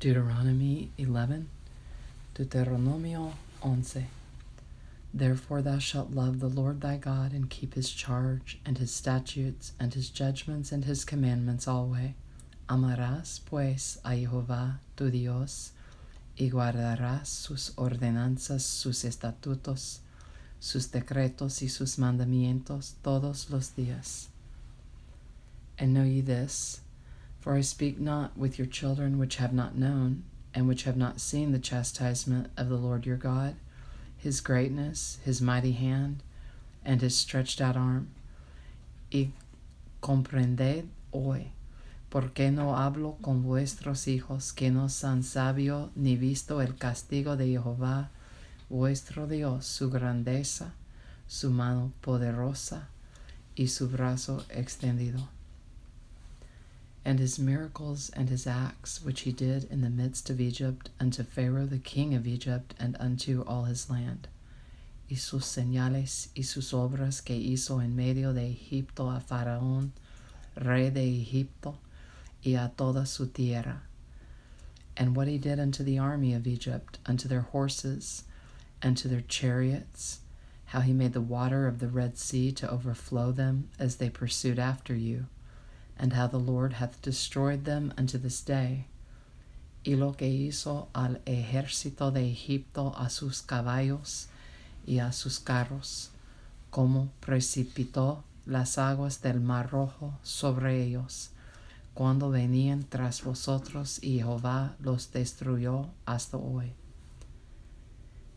Deuteronomy 11, Deuteronomio 11. Therefore thou shalt love the Lord thy God, and keep his charge, and his statutes, and his judgments, and his commandments alway. Amarás pues a Jehová tu Dios, y guardarás sus ordenanzas, sus estatutos, sus decretos y sus mandamientos todos los días. And know ye this, for I speak not with your children which have not known, and which have not seen the chastisement of the Lord your God, his greatness, his mighty hand, and his stretched out arm. Y comprended hoy, porque no hablo con vuestros hijos que no son sabios ni visto el castigo de Jehová, vuestro Dios, su grandeza, su mano poderosa y su brazo extendido, and his miracles and his acts which he did in the midst of Egypt unto Pharaoh the king of Egypt and unto all his land, y sus señales y sus obras que hizo en medio de Egipto a Faraón, rey de Egipto, y a toda su tierra, and what he did unto the army of Egypt, unto their horses, and to their chariots, how he made the water of the Red Sea to overflow them as they pursued after you, and how the Lord hath destroyed them unto this day, y lo que hizo al ejército de Egipto, a sus caballos y a sus carros, como precipitó las aguas del mar rojo sobre ellos, cuando venían tras vosotros, y Jehová los destruyó hasta hoy.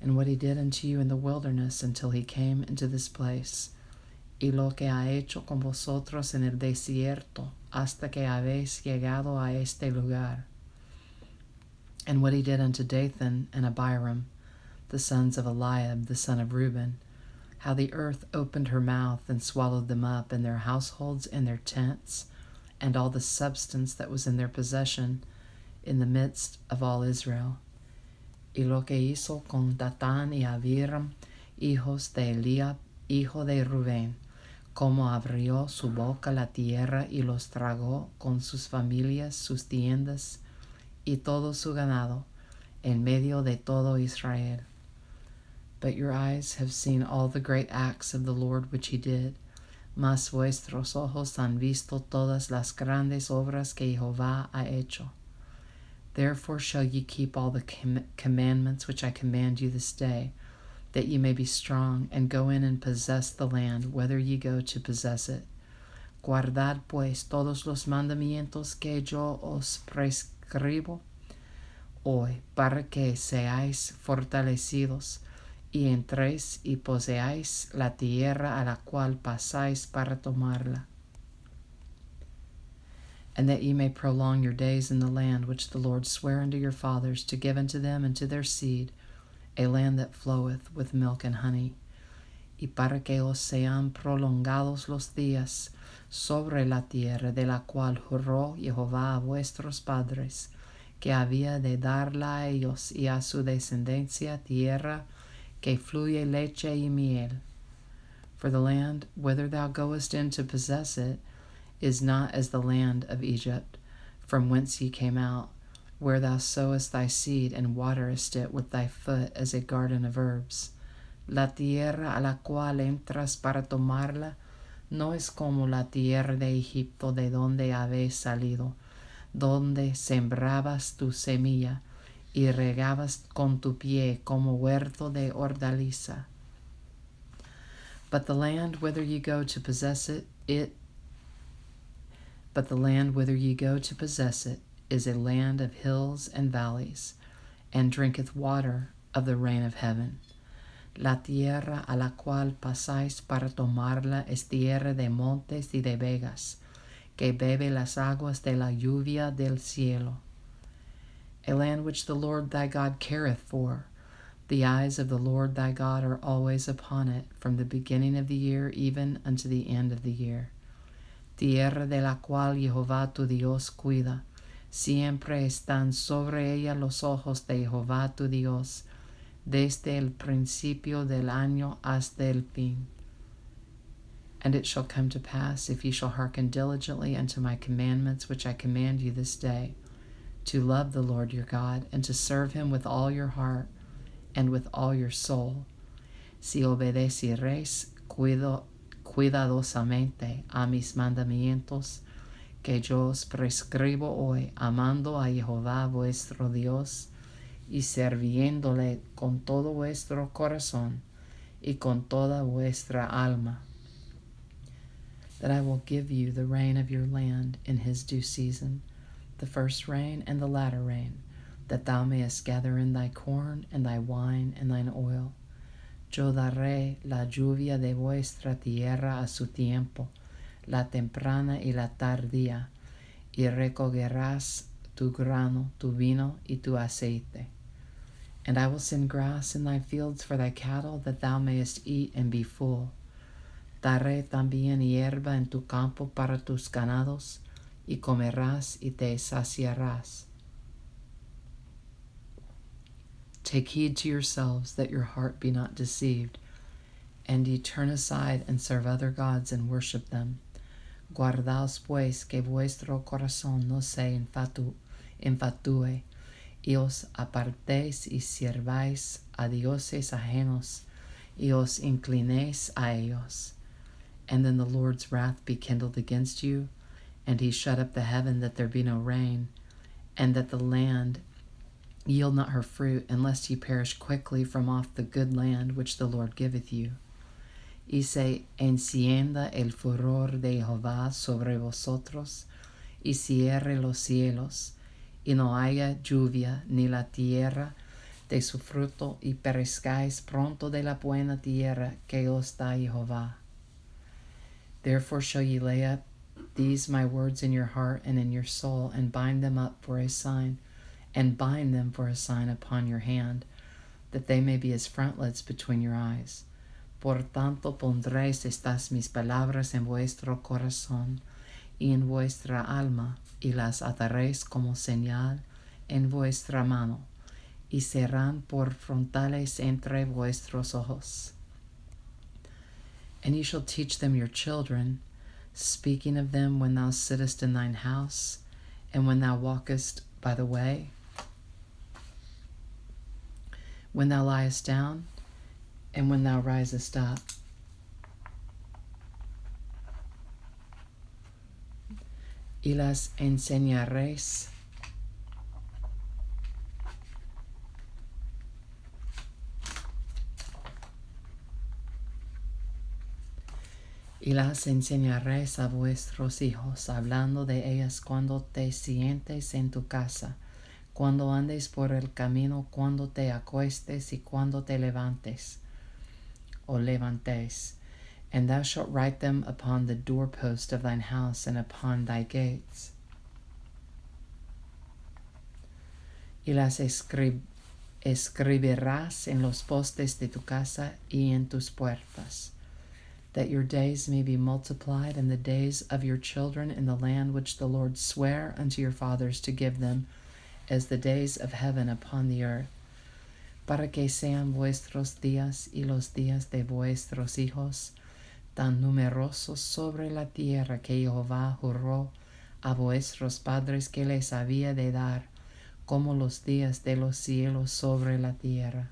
And what he did unto you in the wilderness until he came into this place, y lo que ha hecho con vosotros en el desierto, hasta que habéis llegado a este lugar. And what he did unto Dathan and Abiram, the sons of Eliab, the son of Reuben, how the earth opened her mouth and swallowed them up, and their households and their tents, and all the substance that was in their possession, in the midst of all Israel. Y lo que hizo con Datán y Abiram, hijos de Eliab, hijo de Rubén, como abrió su boca la tierra y los tragó con sus familias, sus tiendas y todo su ganado, en medio de todo Israel. But your eyes have seen all the great acts of the Lord which he did, mas vuestros ojos han visto todas las grandes obras que Jehová ha hecho. Therefore shall ye keep all the commandments which I command you this day, that ye may be strong, and go in and possess the land, whither ye go to possess it. Guardad pues todos los mandamientos que yo os prescribo hoy, para que seáis fortalecidos, y entréis y poseáis la tierra a la cual pasáis para tomarla, and that ye may prolong your days in the land which the Lord sware unto your fathers to give unto them and to their seed, a land that floweth with milk and honey, y para que os sean prolongados los días sobre la tierra de la cual juró Jehová a vuestros padres, que había de darla a ellos y a su descendencia, tierra que fluye leche y miel. For the land whither thou goest in to possess it is not as the land of Egypt, from whence ye came out, where thou sowest thy seed and waterest it with thy foot as a garden of herbs. La tierra a la cual entras para tomarla no es como la tierra de Egipto, de donde habéis salido, donde sembrabas tu semilla y regabas con tu pie como huerto de hortaliza. But the land whither ye go to possess it is a land of hills and valleys, and drinketh water of the rain of heaven. La tierra a la cual pasáis para tomarla es tierra de montes y de vegas, que bebe las aguas de la lluvia del cielo. A land which the Lord thy God careth for. The eyes of the Lord thy God are always upon it, from the beginning of the year even unto the end of the year. Tierra de la cual Jehová tu Dios cuida. Siempre están sobre ella los ojos de Jehová tu Dios, desde el principio del año hasta el fin. And it shall come to pass, if ye shall hearken diligently unto my commandments which I command you this day, to love the Lord your God, and to serve him with all your heart and with all your soul. Si obedeceréis cuidadosamente a mis mandamientos, que yo os prescribo hoy, amando a Jehová vuestro Dios, y sirviéndole con todo vuestro corazón y con toda vuestra alma, that I will give you the rain of your land in his due season, the first rain and the latter rain, that thou mayest gather in thy corn and thy wine and thine oil. Yo daré la lluvia de vuestra tierra a su tiempo, la temprana y la tardía, y recogerás tu grano, tu vino, y tu aceite. And I will send grass in thy fields for thy cattle, that thou mayest eat and be full. Daré también hierba en tu campo para tus ganados, y comerás y te saciarás. Take heed to yourselves that your heart be not deceived, and ye turn aside and serve other gods and worship them. Guardaos pues que vuestro corazón no se infatué, y os apartéis y sirváis a dioses ajenos, y os inclinéis a ellos. And then the Lord's wrath be kindled against you, and he shut up the heaven that there be no rain, and that the land yield not her fruit, unless ye perish quickly from off the good land which the Lord giveth you. Y se encienda el furor de Jehová sobre vosotros, y cierre los cielos, y no haya lluvia ni la tierra de su fruto, y perezcáis pronto de la buena tierra que os da Jehová. Therefore shall ye lay up these my words in your heart and in your soul, and bind them for a sign upon your hand, that they may be as frontlets between your eyes. Por tanto pondréis estas mis palabras en vuestro corazón y en vuestra alma, y las ataréis como señal en vuestra mano, y serán por frontales entre vuestros ojos. And ye shall teach them your children, speaking of them when thou sittest in thine house, and when thou walkest by the way, when thou liest down, and when thou risest up. Y las enseñaréis a vuestros hijos, hablando de ellas cuando te sientes en tu casa, cuando andes por el camino, cuando te acuestes y cuando te levantes. And thou shalt write them upon the doorpost of thine house and upon thy gates. Y las escribirás en los postes de tu casa y en tus puertas, that your days may be multiplied and the days of your children in the land which the Lord sware unto your fathers to give them, as the days of heaven upon the earth, para que sean vuestros días y los días de vuestros hijos tan numerosos sobre la tierra que Jehová juró a vuestros padres que les había de dar, como los días de los cielos sobre la tierra.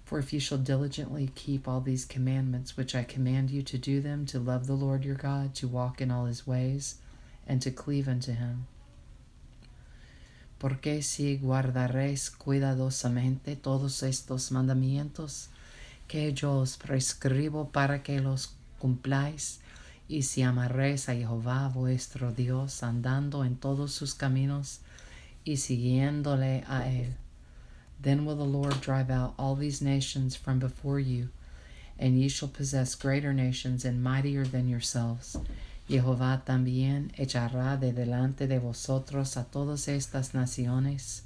For if ye shall diligently keep all these commandments which I command you to do them, to love the Lord your God, to walk in all his ways, and to cleave unto him. Porque si guardaréis cuidadosamente todos estos mandamientos que yo os prescribo para que los cumpláis, y si amaréis a Jehová vuestro Dios, andando en todos sus caminos y siguiéndole a él, then will the Lord drive out all these nations from before you, and ye shall possess greater nations and mightier than yourselves. Jehová también echará de delante de vosotros a todas estas naciones,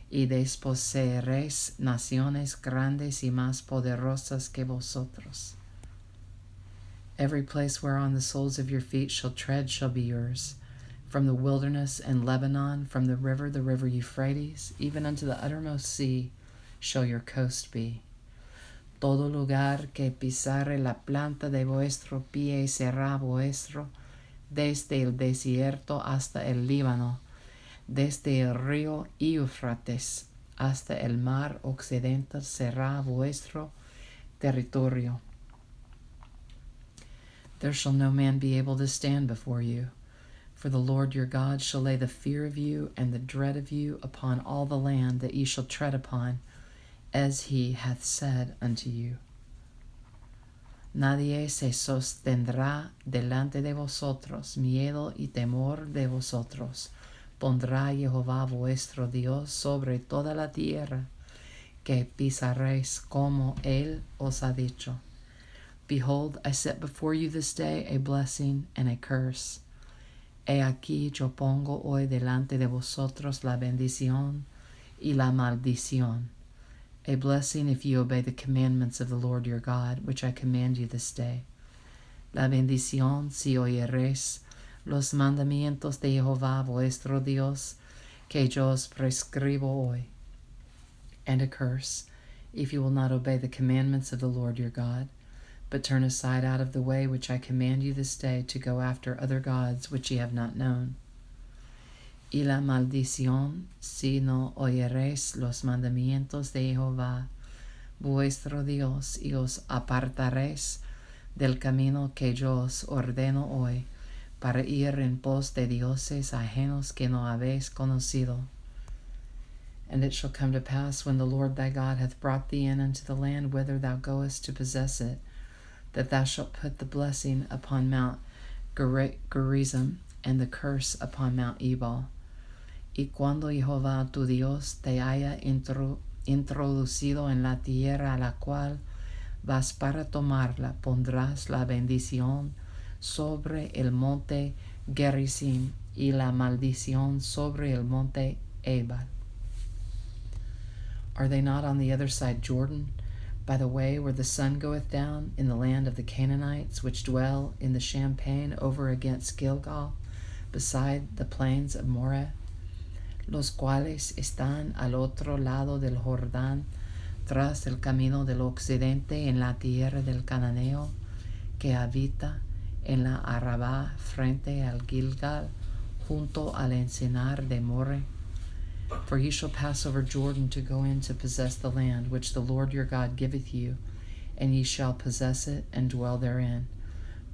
y desposeeréis naciones grandes y más poderosas que vosotros. Every place whereon the soles of your feet shall tread shall be yours, from the wilderness and Lebanon, from the river Euphrates, even unto the uttermost sea shall your coast be. Todo lugar que pisare la planta de vuestro pie será vuestro, desde el desierto hasta el Líbano, desde el río Éufrates hasta el mar occidental será vuestro territorio. There shall no man be able to stand before you, for the Lord your God shall lay the fear of you and the dread of you upon all the land that ye shall tread upon, as he hath said unto you. Nadie se sostendrá delante de vosotros, miedo y temor de vosotros. Pondrá Jehová vuestro Dios sobre toda la tierra que pisaréis, como él os ha dicho. Behold, I set before you this day a blessing and a curse. He aquí yo pongo hoy delante de vosotros la bendición y la maldición. A blessing if you obey the commandments of the Lord your God, which I command you this day. La bendición si oyereis los mandamientos de Jehová vuestro Dios, que yo os prescribo hoy. And a curse if you will not obey the commandments of the Lord your God, but turn aside out of the way which I command you this day to go after other gods which ye have not known. Y la maldición, si no oyereis los mandamientos de Jehová, vuestro Dios, y os apartaréis del camino que yo os ordeno hoy, para ir en pos de dioses ajenos que no habéis conocido. And it shall come to pass, when the Lord thy God hath brought thee in unto the land whither thou goest to possess it, that thou shalt put the blessing upon Mount Gerizim, and the curse upon Mount Ebal. Y cuando Jehová tu Dios te haya introducido en la tierra a la cual vas para tomarla, pondrás la bendición sobre el monte Gerizim y la maldición sobre el monte Ebal. Are they not on the other side Jordan, by the way where the sun goeth down, in the land of the Canaanites, which dwell in the champaign over against Gilgal, beside the plains of Moreh? Los cuales están al otro lado del Jordán, tras el camino del occidente, en la tierra del Cananeo, que habita en la Arabá frente al Gilgal, junto al encinar de Moreh. For ye shall pass over Jordan to go in to possess the land which the Lord your God giveth you, and ye shall possess it and dwell therein.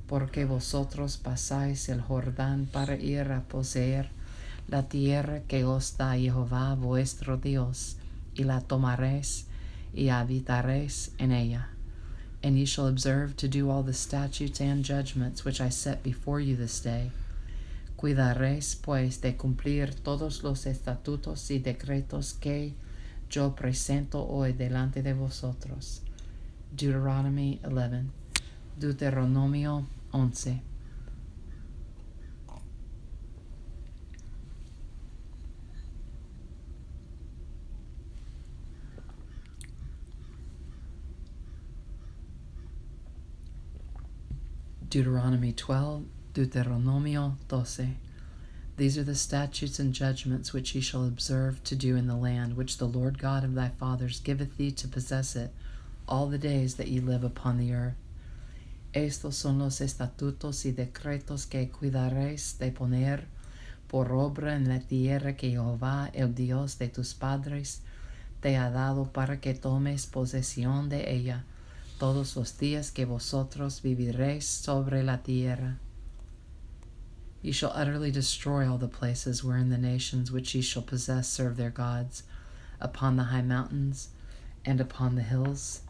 Porque vosotros pasáis el Jordán para ir a poseer la tierra que os da Jehová vuestro Dios, y la tomaréis y habitaréis en ella. And ye shall observe to do all the statutes and judgments which I set before you this day. Cuidaréis pues de cumplir todos los estatutos y decretos que yo presento hoy delante de vosotros. Deuteronomy 11. Deuteronomio 11. Deuteronomy 12, Deuteronomio 12. These are the statutes and judgments which ye shall observe to do in the land which the Lord God of thy fathers giveth thee to possess it all the days that ye live upon the earth. Estos son los estatutos y decretos que cuidaréis de poner por obra en la tierra que Jehová, el Dios de tus padres, te ha dado para que tomes posesión de ella todos los días que vosotros viviréis sobre la tierra. Ye shall utterly destroy all the places wherein the nations which ye shall possess serve their gods, upon the high mountains, and upon the hills,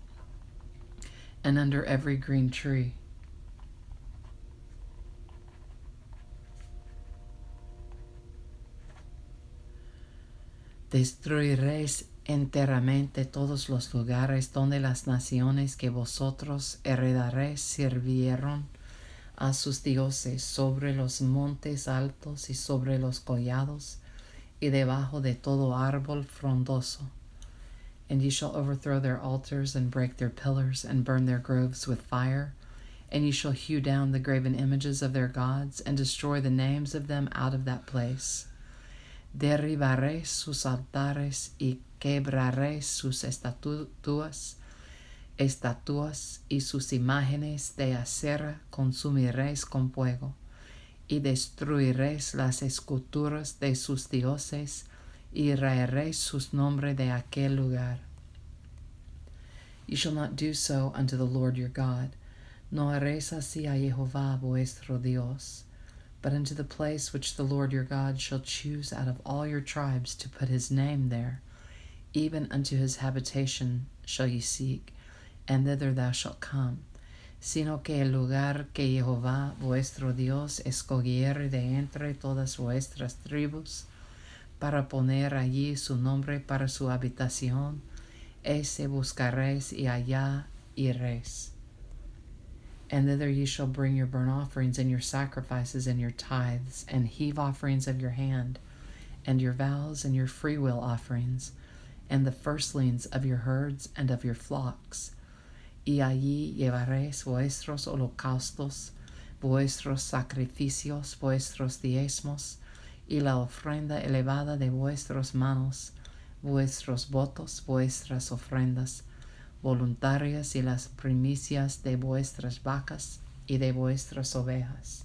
and under every green tree. Destruiréis enteramente todos los lugares donde las naciones que vosotros heredaréis sirvieron a sus dioses, sobre los montes altos y sobre los collados, y debajo de todo árbol frondoso. And ye shall overthrow their altars, and break their pillars, and burn their groves with fire. And ye shall hew down the graven images of their gods, and destroy the names of them out of that place. Derribaréis sus altares, y quebraréis sus estatuas, y sus imágenes de acera consumiréis con fuego, y destruiréis las esculturas de sus dioses, y raeréis sus nombres de aquel lugar. You shall not do so unto the Lord your God. No haréis así a Jehová vuestro Dios, but unto the place which the Lord your God shall choose out of all your tribes to put his name there, even unto his habitation shall ye seek, and thither thou shalt come, sino que el lugar que Jehová vuestro Dios escogiere de entre todas vuestras tribus, para poner allí su nombre para su habitación, ese buscaréis y allá iréis. And thither ye shall bring your burnt offerings and your sacrifices and your tithes, and heave offerings of your hand, and your vows and your freewill offerings, and the firstlings of your herds and of your flocks. Y allí llevaréis vuestros holocaustos, vuestros sacrificios, vuestros diezmos, y la ofrenda elevada de vuestras manos, vuestros votos, vuestras ofrendas voluntarias y las primicias de vuestras vacas y de vuestras ovejas.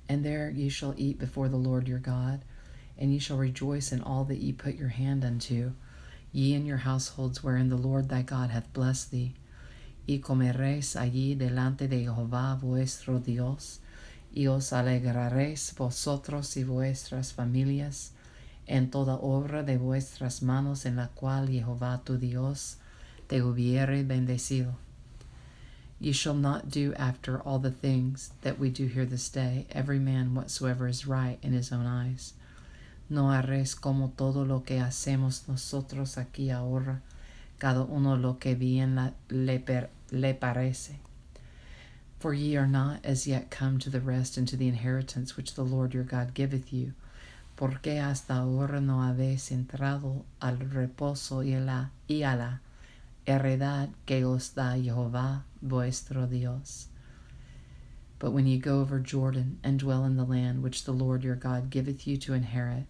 And there ye shall eat before the Lord your God, and ye shall rejoice in all that ye put your hand unto, ye and your households wherein the Lord thy God hath blessed thee. Y comeréis allí delante de Jehová vuestro Dios, y os alegraréis vosotros y vuestras familias en toda obra de vuestras manos en la cual Jehová tu Dios te hubiere bendecido. Ye shall not do after all the things that we do here this day, every man whatsoever is right in his own eyes. No haréis como todo lo que hacemos nosotros aquí ahora, cada uno lo que bien le parece. For ye are not as yet come to the rest and to the inheritance which the Lord your God giveth you, porque hasta ahora no habéis entrado al reposo y a la heredad que os da Jehová vuestro Dios. But when ye go over Jordan, and dwell in the land which the Lord your God giveth you to inherit,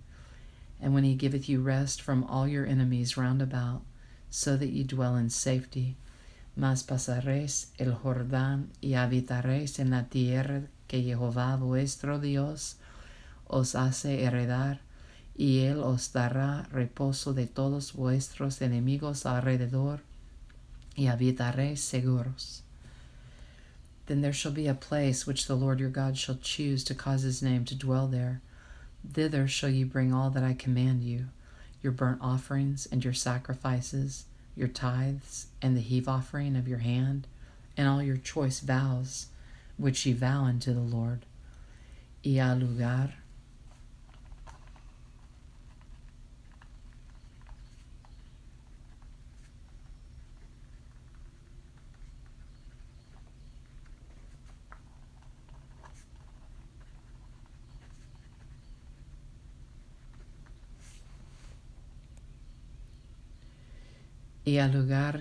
and when he giveth you rest from all your enemies round about, so that ye dwell in safety, mas pasaréis el Jordán y habitaréis en la tierra que Jehová vuestro Dios os hace heredar, y él os dará reposo de todos vuestros enemigos alrededor, y habitaréis seguros. Then there shall be a place which the Lord your God shall choose to cause his name to dwell there. Thither shall ye bring all that I command you, your burnt offerings and your sacrifices, your tithes, and the heave offering of your hand, and all your choice vows, which ye vow unto the Lord. Y al lugar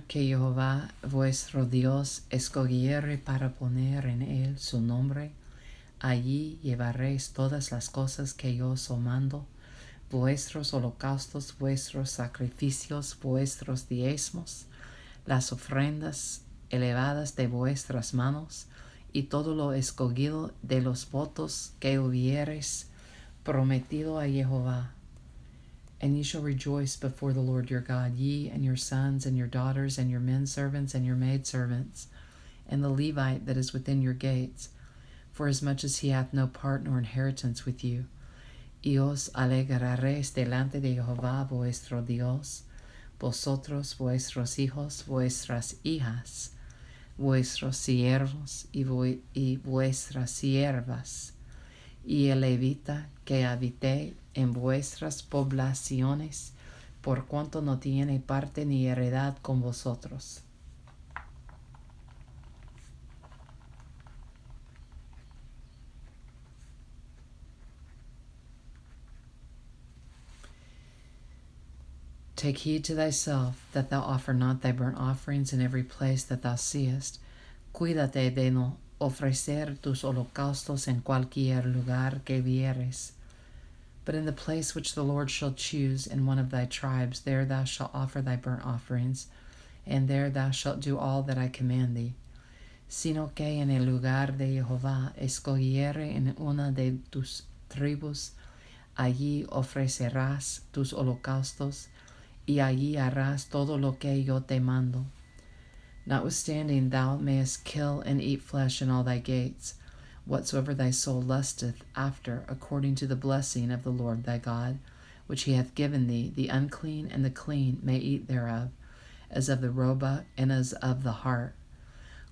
que Jehová vuestro Dios escogiere para poner en él su nombre, allí llevaréis todas las cosas que yo os mando, vuestros holocaustos, vuestros sacrificios, vuestros diezmos, las ofrendas elevadas de vuestras manos, y todo lo escogido de los votos que hubiereis prometido a Jehová. And ye shall rejoice before the Lord your God, ye and your sons and your daughters and your men servants and your maidservants, and the Levite that is within your gates, forasmuch as he hath no part nor inheritance with you. Y os alegraréis delante de Jehová vuestro Dios, vosotros, vuestros hijos, vuestras hijas, vuestros siervos y vuestras siervas, y el levita que habite en vuestras poblaciones, por cuanto no tiene parte ni heredad con vosotros. Take heed to thyself, that thou offer not thy burnt offerings in every place that thou seest. Cuídate de no ofrecer tus holocaustos en cualquier lugar que vieres. But in the place which the Lord shall choose in one of thy tribes, there thou shalt offer thy burnt offerings, and there thou shalt do all that I command thee. sino que en el lugar de Jehová escogiere en una de tus tribus, allí ofrecerás tus holocaustos, y allí harás todo lo que yo te mando. Notwithstanding, thou mayest kill and eat flesh in all thy gates, whatsoever thy soul lusteth after, according to the blessing of the Lord thy God, which he hath given thee. The unclean and the clean may eat thereof, as of the roebuck and as of the hart.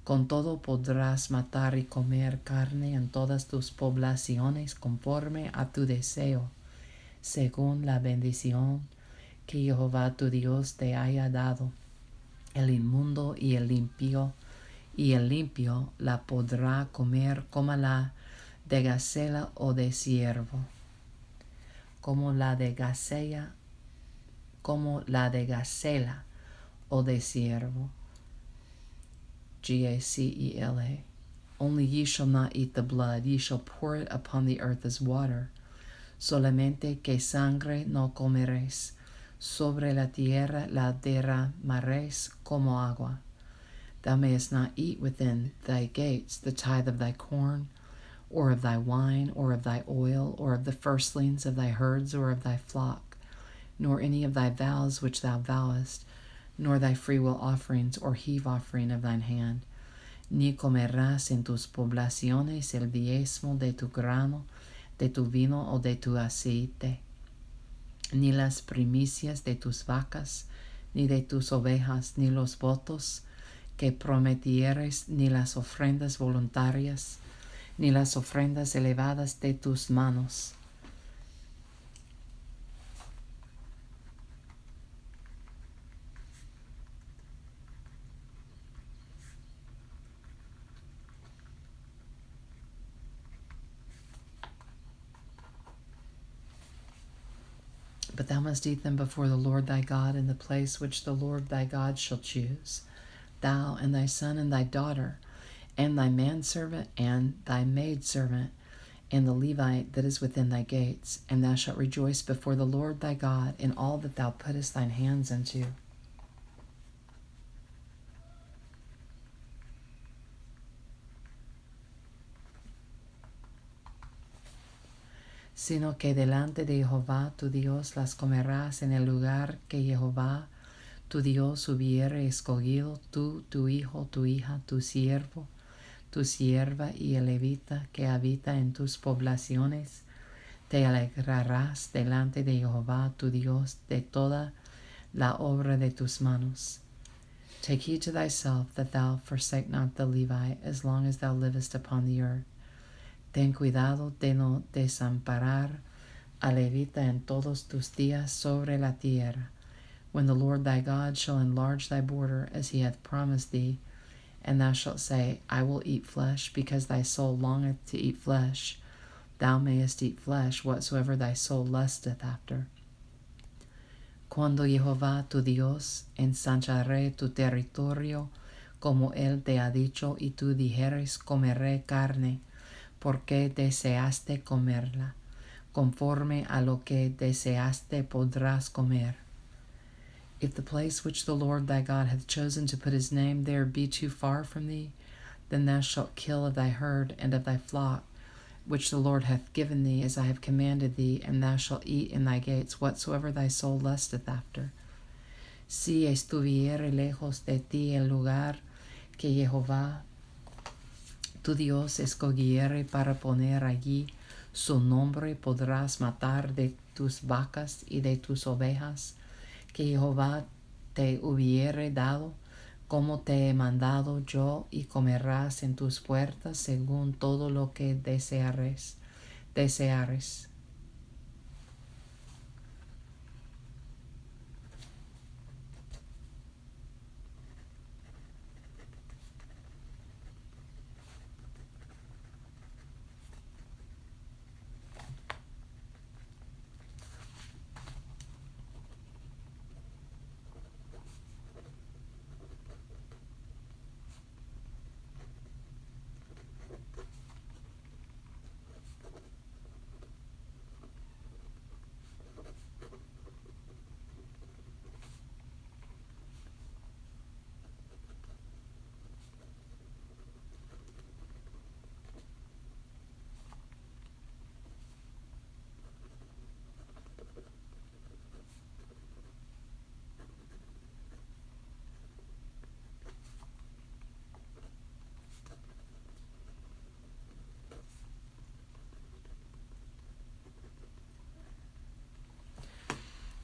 Con todo podrás matar y comer carne en todas tus poblaciones conforme a tu deseo, según la bendición que Jehová tu Dios te haya dado. El inmundo y el limpio la podrá comer como la de gacela o de ciervo, como la de gacela o de ciervo. Gacela. Only ye shall not eat the blood, ye shall pour it upon the earth as water. Solamente que sangre no comeréis, sobre la tierra la derramaréis como agua. Thou mayest not eat within thy gates the tithe of thy corn, or of thy wine, or of thy oil, or of the firstlings of thy herds, or of thy flock, nor any of thy vows which thou vowest, nor thy freewill offerings or heave offering of thine hand. Ni comerás en tus poblaciones el diezmo de tu grano, de tu vino o de tu aceite, ni las primicias de tus vacas, ni de tus ovejas, ni los votos que prometieres, ni las ofrendas voluntarias, ni las ofrendas elevadas de tus manos. But thou must eat them before the Lord thy God in the place which the Lord thy God shall choose, thou and thy son and thy daughter, and thy manservant and thy maidservant, and the Levite that is within thy gates, and thou shalt rejoice before the Lord thy God in all that thou puttest thine hands unto. Sino que delante de Jehová tu Dios las comerás en el lugar que Jehová tu Dios hubiere escogido, tú, tu hijo, tu hija, tu siervo, tu sierva y el levita que habita en tus poblaciones. Te alegrarás delante de Jehová tu Dios de toda la obra de tus manos. Take heed to thyself that thou forsake not the Levite as long as thou livest upon the earth. Ten cuidado de no desamparar al levita en todos tus días sobre la tierra, when the Lord thy God shall enlarge thy border as he hath promised thee, and thou shalt say, I will eat flesh, because thy soul longeth to eat flesh. Thou mayest eat flesh whatsoever thy soul lusteth after. Cuando Jehová tu Dios ensanchare tu territorio, como él te ha dicho, y tú dijeres, comeré carne, porque deseaste comerla. Conforme a lo que deseaste podrás comer. If the place which the Lord thy God hath chosen to put his name there be too far from thee, then thou shalt kill of thy herd and of thy flock, which the Lord hath given thee, as I have commanded thee, and thou shalt eat in thy gates whatsoever thy soul lusteth after. Si estuviere lejos de ti el lugar que Jehová tu Dios escogiere para poner allí su nombre, podrás matar de tus vacas y de tus ovejas, que Jehová te hubiere dado, como te he mandado yo, y comerás en tus puertas según todo lo que deseares.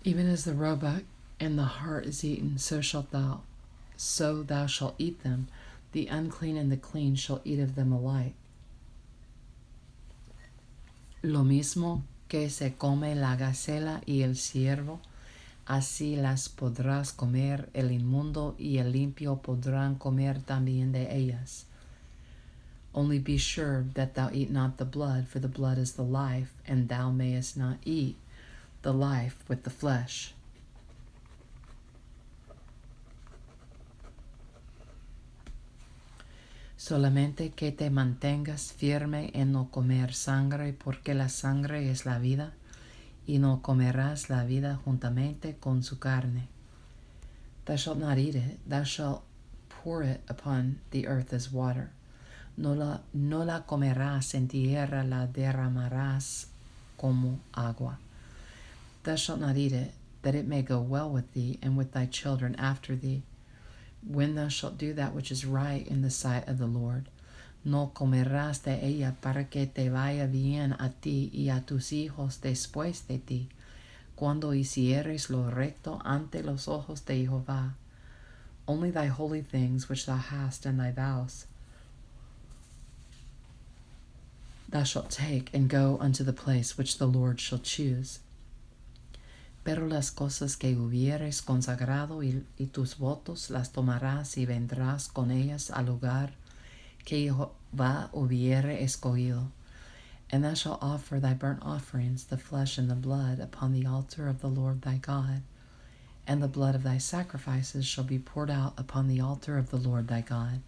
Even as the roebuck and the hart is eaten, so thou shalt eat them. The unclean and the clean shall eat of them alike. Lo mismo que se come la gacela y el ciervo, así las podrás comer el inmundo y el limpio podrán comer también de ellas. Only be sure that thou eat not the blood, for the blood is the life, and thou mayest not eat the life with the flesh. Solamente que te mantengas firme en no comer sangre, porque la sangre es la vida, y no comerás la vida juntamente con su carne. Thou shalt not eat it, thou shalt pour it upon the earth as water. No la comerás en tierra, la derramarás como agua. Thou shalt not eat it, that it may go well with thee, and with thy children after thee, when thou shalt do that which is right in the sight of the Lord. No comerás de ella para que te vaya bien a ti y a tus hijos después de ti, cuando hicieres lo recto ante los ojos de Jehová. Only thy holy things which thou hast and thy vows thou shalt take, and go unto the place which the Lord shall choose. Pero las cosas que hubieres consagrado y tus votos las tomarás y vendrás con ellas al lugar que Jehová hubiere escogido. And thou shalt offer thy burnt offerings, the flesh and the blood, upon the altar of the Lord thy God. And the blood of thy sacrifices shall be poured out upon the altar of the Lord thy God.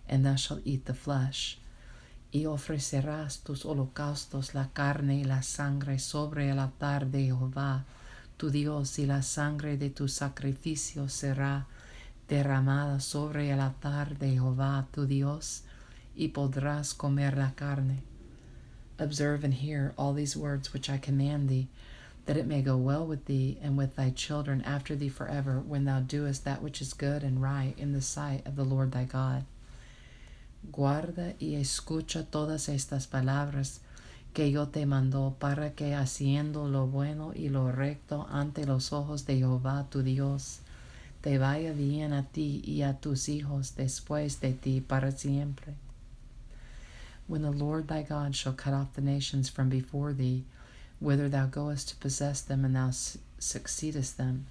And thou shalt eat the flesh. Y ofrecerás tus holocaustos, la carne y la sangre, sobre el altar de Jehová tu Dios, y la sangre de tus sacrificios será derramada sobre el altar de Jehová tu Dios, y podrás comer la carne. Observe and hear all these words which I command thee, that it may go well with thee and with thy children after thee forever, when thou doest that which is good and right in the sight of the Lord thy God. Guarda y escucha todas estas palabras que yo te mando, para que haciendo lo bueno y lo recto ante los ojos de Jehová tu Dios, te vaya bien a ti y a tus hijos después de ti para siempre. When the Lord thy God shall cut off the nations from before thee, whither thou goest to possess them, and thou succeedest them,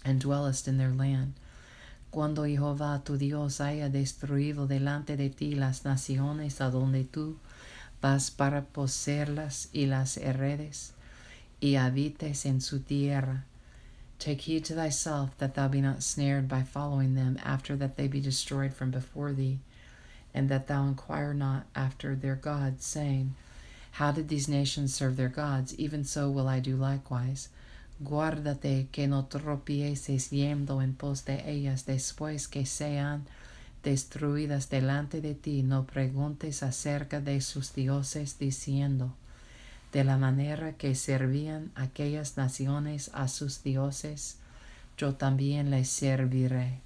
and dwellest in their land, cuando Jehová tu Dios haya destruido delante de ti las naciones a donde tú vas para poseerlas y las heredes, y habites en su tierra. Take heed to thyself that thou be not snared by following them, after that they be destroyed from before thee, and that thou inquire not after their gods, saying, How did these nations serve their gods? Even so will I do likewise. Guárdate que no tropieces yendo en pos de ellas después que sean destruidas delante de ti. No preguntes acerca de sus dioses, diciendo, de la manera que servían aquellas naciones a sus dioses, yo también les serviré.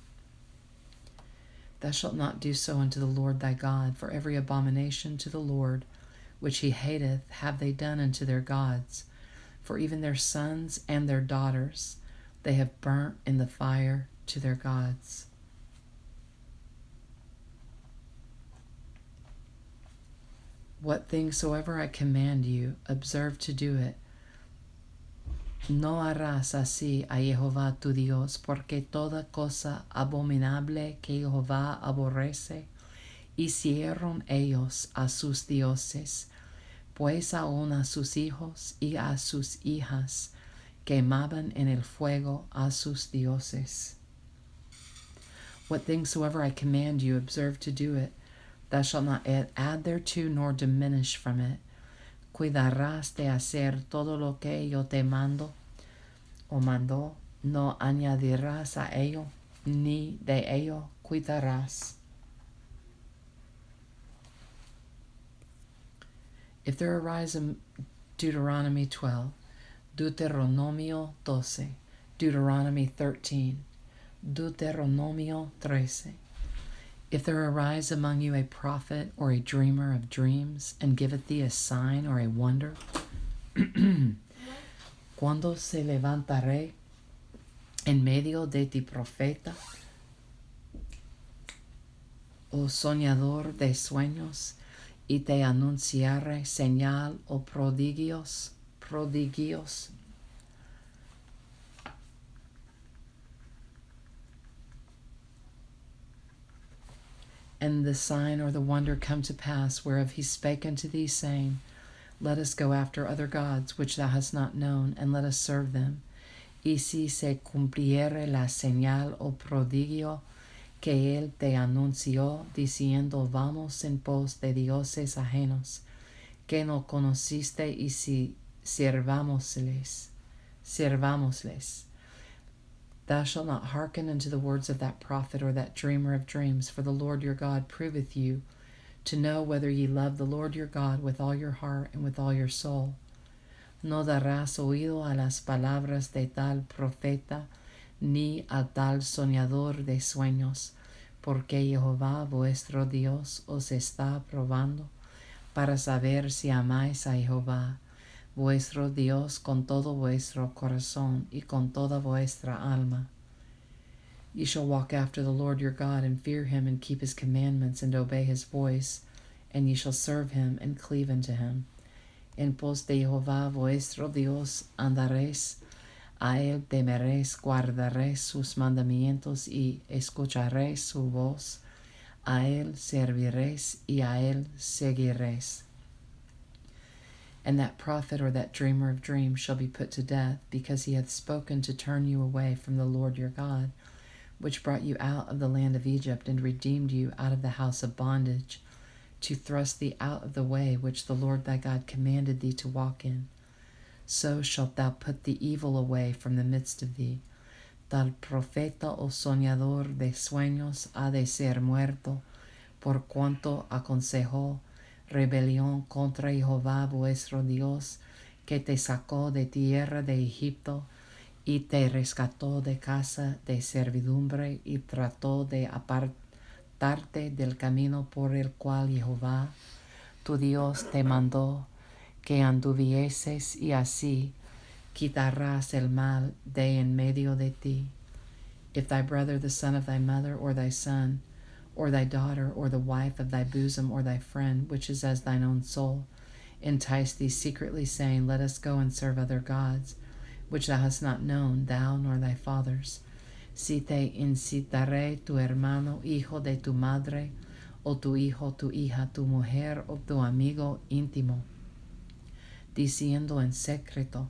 Thou shalt not do so unto the Lord thy God, for every abomination to the Lord which he hateth have they done unto their gods. For even their sons and their daughters they have burnt in the fire to their gods. What things soever I command you, observe to do it. No harás así a Jehová tu Dios, porque toda cosa abominable que Jehová aborrece, hicieron ellos a sus dioses, pues aun a sus hijos y a sus hijas quemaban en el fuego a sus dioses. What things soever I command you, observe to do it. Thou shalt not add thereto nor diminish from it. Cuidarás de hacer todo lo que yo te mando o mandó, no añadirás a ello, ni de ello cuidarás. If there arise in Deuteronomy 12, Deuteronomio 12, Deuteronomy 13, Deuteronomio 13, if there arise among you a prophet or a dreamer of dreams, and giveth thee a sign or a wonder, Cuando se levantaré en medio de ti profeta, o soñador de sueños, y te anunciaré señal o prodigios. And the sign or the wonder come to pass, whereof he spake unto thee, saying, Let us go after other gods, which thou hast not known, and let us serve them. Y si se cumpliere la señal o prodigio que él te anunció, diciendo, Vamos en pos de dioses ajenos, que no conociste, y si sirvámosles. Thou shalt not hearken unto the words of that prophet or that dreamer of dreams, for the Lord your God proveth you, to know whether ye love the Lord your God with all your heart and with all your soul. No darás oído a las palabras de tal profeta, ni a tal soñador de sueños, porque Jehová vuestro Dios os está probando, para saber si amáis a Jehová vuestro Dios con todo vuestro corazón y con toda vuestra alma. Ye shall walk after the Lord your God, and fear him, and keep his commandments, and obey his voice, and ye shall serve him, and cleave unto him. En pos de Jehová vuestro Dios andaréis, a él temeréis, guardaréis sus mandamientos, y escucharéis su voz, a él serviréis, y a él seguiréis. And that prophet or that dreamer of dreams shall be put to death, because he hath spoken to turn you away from the Lord your God, which brought you out of the land of Egypt, and redeemed you out of the house of bondage, to thrust thee out of the way which the Lord thy God commanded thee to walk in. So shalt thou put the evil away from the midst of thee. Tal profeta o soñador de sueños ha de ser muerto, por cuanto aconsejó rebelión contra Jehová vuestro Dios, que te sacó de tierra de Egipto, y te rescató de casa de servidumbre, y trató de apartarte del camino por el cual Jehová tu Dios te mandó que anduvieses, y así quitarás el mal de en medio de ti. If thy brother, the son of thy mother, or thy son, or thy daughter, or the wife of thy bosom, or thy friend, which is as thine own soul, entice thee secretly, saying, Let us go and serve other gods, which thou hast not known, thou nor thy fathers. Si te incitare tu hermano, hijo de tu madre, o tu hijo, tu hija, tu mujer, o tu amigo íntimo, diciendo en secreto,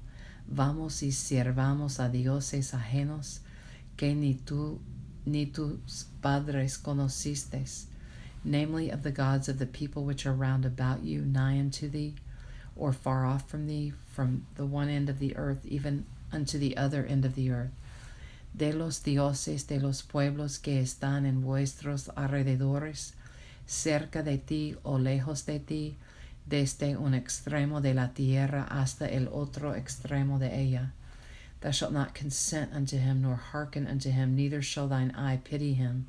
Vamos y sirvamos a dioses ajenos, que ni tú ni tus padres conociste, namely of the gods of the people which are round about you, nigh unto thee, or far off from thee, from the one end of the earth even unto the other end of the earth, de los dioses de los pueblos que están en vuestros alrededores, cerca de ti o lejos de ti, desde un extremo de la tierra hasta el otro extremo de ella. Thou shalt not consent unto him, nor hearken unto him, neither shall thine eye pity him,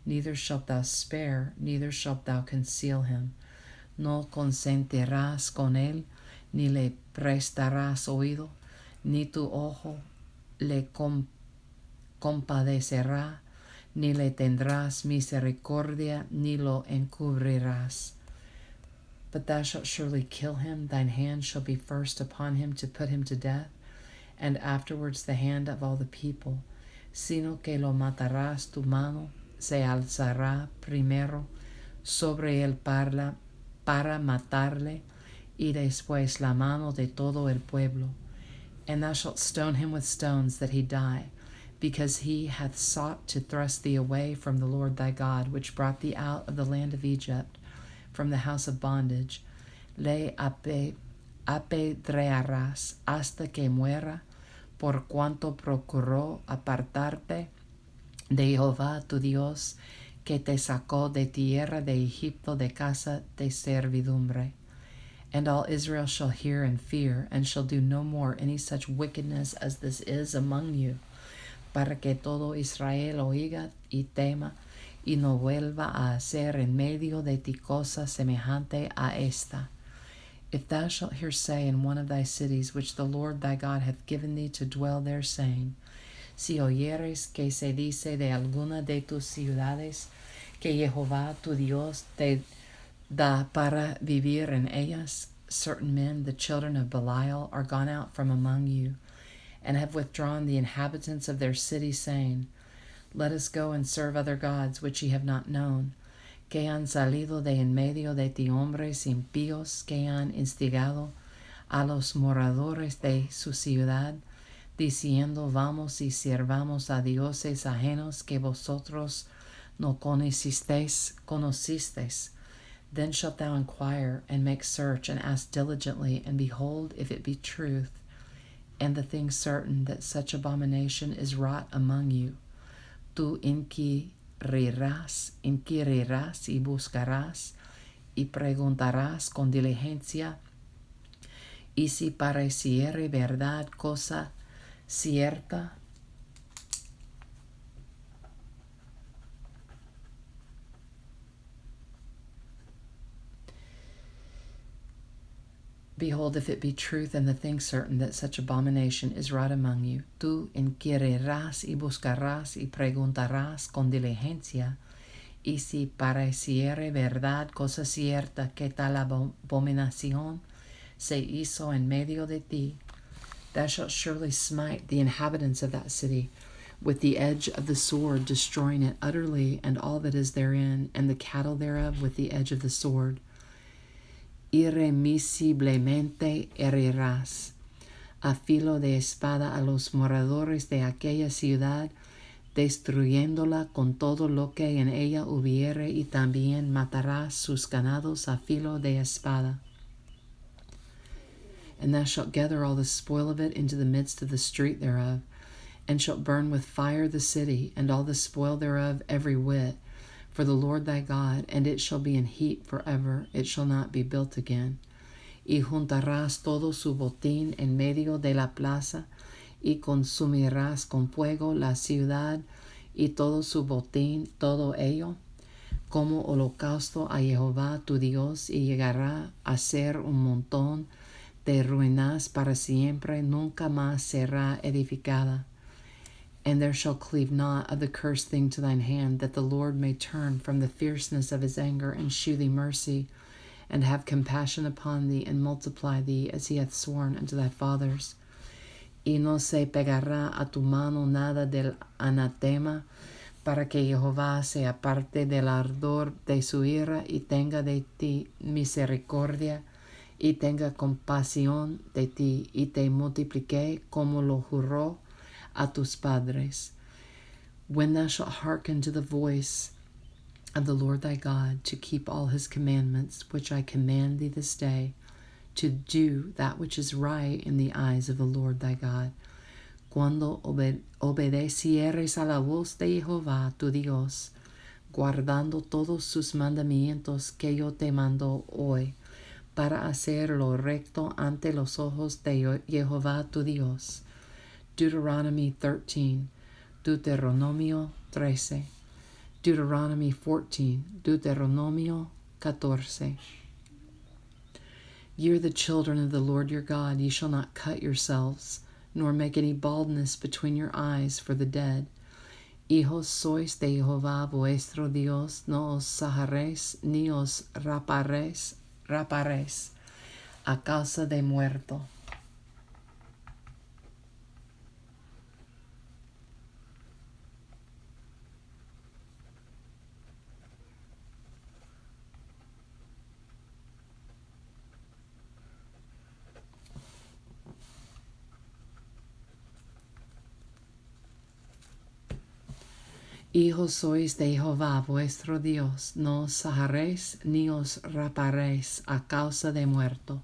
neither shalt thou spare, neither shalt thou conceal him. No consentirás con él, ni le prestarás oído, ni tu ojo le compadecerá, ni le tendrás misericordia, ni lo encubrirás. But thou shalt surely kill him, thine hand shall be first upon him to put him to death, and afterwards the hand of all the people, sino que lo matarás, tu mano se alzará primero sobre él para matarle, y después la mano de todo el pueblo. And thou shalt stone him with stones, that he die, because he hath sought to thrust thee away from the Lord thy God, which brought thee out of the land of Egypt, from the house of bondage. Le apedrearás hasta que muera, por cuanto procuró apartarte de Jehová tu Dios, que te sacó de tierra de Egipto, de casa de servidumbre. And all Israel shall hear and fear, and shall do no more any such wickedness as this is among you, para que todo Israel oiga y tema, y no vuelva a hacer en medio de ti cosa semejante a esta. If thou shalt hear say in one of thy cities, which the Lord thy God hath given thee to dwell there, saying, Si oyeres que se dice de alguna de tus ciudades, que Jehová tu Dios te da para vivir en ellas, certain men, the children of Belial, are gone out from among you, and have withdrawn the inhabitants of their city, saying, Let us go and serve other gods which ye have not known, que han salido de en medio de ti hombres impíos, que han instigado a los moradores de su ciudad, diciendo, Vamos y sirvamos a dioses ajenos que vosotros no conocisteis. Then shalt thou inquire, and make search, and ask diligently, and behold, if it be truth, and the thing certain, that such abomination is wrought among you. Tú inquirirás y buscarás, y preguntarás con diligencia, y si pareciere verdad cosa cierta, behold, if it be truth and the thing certain that such abomination is wrought among you, tú inquirirás y buscarás y preguntarás con diligencia, y si pareciere verdad cosa cierta que tal abominación se hizo en medio de ti, thou shalt surely smite the inhabitants of that city with the edge of the sword, destroying it utterly, and all that is therein, and the cattle thereof with the edge of the sword. Irremisiblemente herirás a filo de espada a los moradores de aquella ciudad, destruyéndola con todo lo que en ella hubiere, y también matarás sus ganados a filo de espada. And thou shalt gather all the spoil of it into the midst of the street thereof, and shalt burn with fire the city, and all the spoil thereof every whit, for the Lord thy God, and it shall be in heap forever, it shall not be built again. Y juntarás todo su botín en medio de la plaza, y consumirás con fuego la ciudad, y todo su botín, todo ello, como holocausto a Jehová tu Dios, y llegará a ser un montón de ruinas para siempre, nunca más será edificada. And there shall cleave not of the cursed thing to thine hand, that the Lord may turn from the fierceness of his anger, and shew thee mercy, and have compassion upon thee, and multiply thee, as he hath sworn unto thy fathers. Y no se pegará a tu mano nada del anatema, para que Jehová se aparte del ardor de su ira, y tenga de ti misericordia, y tenga compasión de ti, y te multiplique como lo juró a tus padres. When thou shalt hearken to the voice of the Lord thy God, to keep all his commandments, which I command thee this day, to do that which is right in the eyes of the Lord thy God. Cuando obedecieres a la voz de Jehová tu Dios, guardando todos sus mandamientos que yo te mando hoy, para hacer lo recto ante los ojos de Jehová tu Dios. Deuteronomy 13, Deuteronomio 13, Deuteronomy 14, Deuteronomio 14. Ye are the children of the Lord your God, ye shall not cut yourselves, nor make any baldness between your eyes for the dead. Hijos sois de Jehová vuestro Dios, no os sajaréis, ni os raparéis a causa de muerto. Hijos sois de Jehová vuestro Dios, no os sajaréis ni os raparéis a causa de muerto.